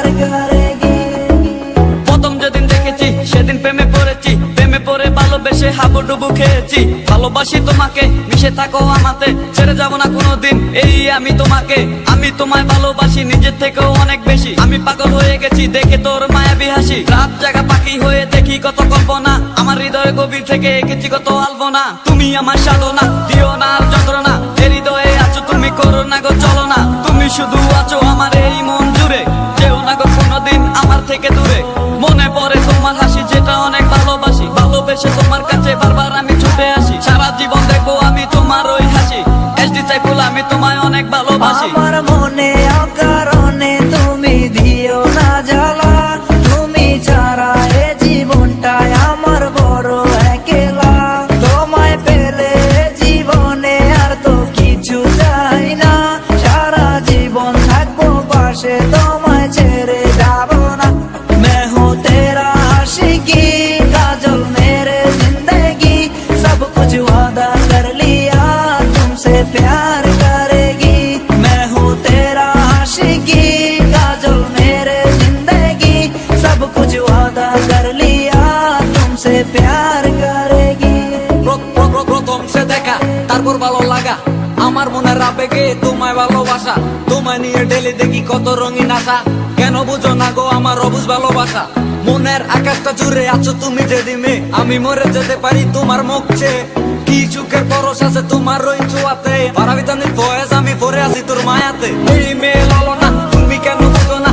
प्यार करेगी। প্রথম যেদিন দেখেছি সেদিন প্রেমে পড়েছি, প্রেমে পড়ে ভালোবেসে হাবুডুবু খেয়েছি। ভালোবাসি তোমাকে, মিশে থাকো আমাতে, ছেড়ে যাব না কোনোদিন এই আমি তোমাকে। আমি তোমায় ভালোবাসি নিজের থেকেও অনেক বেশি, আমি পাগল হয়ে গেছি দেখে তোর মায়াবী হাসি। রাত জাগা পাখি হয়ে দেখি কত কল্পনা, আমার হৃদয়ে গভীর থেকে এঁকেছি কত আলপনা। তুমি আমার সাধনা, দিও না আর যন্ত্রণা, এ হৃদয়ে আছো তুমি, করো না গো চলো না। তুমি শুধু আছো আমার এই মন জুড়ে, যেও না গো কোনোদিন আমার থেকে দূরে। মনে পড়ে তোমার হাসি যেটা অনেক ভালোবাসি, ভালোবেসে তোমার কাছে বারবার আমি ছুটে আসি। সারা জীবন দেখবো আমি তোমার ওই হাসি, এসডি সাইফুল আমি তোমায় অনেক ভালোবাসি। আমার মনে অকারণে তুমি দিও না জ্বালা, তুমি ছাড়া এ জীবনটাই আমার বড় একলা। তোমায় পেলে জীবনে আর তো কিছু চাই না, সারা জীবন থাকবো পাশে, তোমায় ছেড়ে যাব না। मैं हूँ तेरा आशिकी, काजल मेरे जिंदगी, सब कुछ वादा कर लिया तुमसे प्यार करेगी। मैं हूँ तेरा आशिकी, काजल मेरे जिंदगी, सब कुछ वादा कर लिया तुमसे प्यार करेगी। প্রথম সে দেখা তারপর ভালো লাগা, আমার মনের আবেগে তোমায় ভালোবাসা। তোমায় নিয়ে ডেলি দেখি কত রঙিন আশা, কেন বুঝো না গো আমার অবুঝ ভালোবাসা। মনের আকাশটা জুড়ে আছো তুমি যে দিমে, আমি মরে যেতে পারি তোমার মুখ চেয়ে। কি সুখের পরশ আছে তোমার ওই ছোঁয়াতে, পারাবিতানির ভয়েস আমি পরে আছি তোর মায়াতে। এই মেয়ে লালো না, তুমি কেন বুঝো না,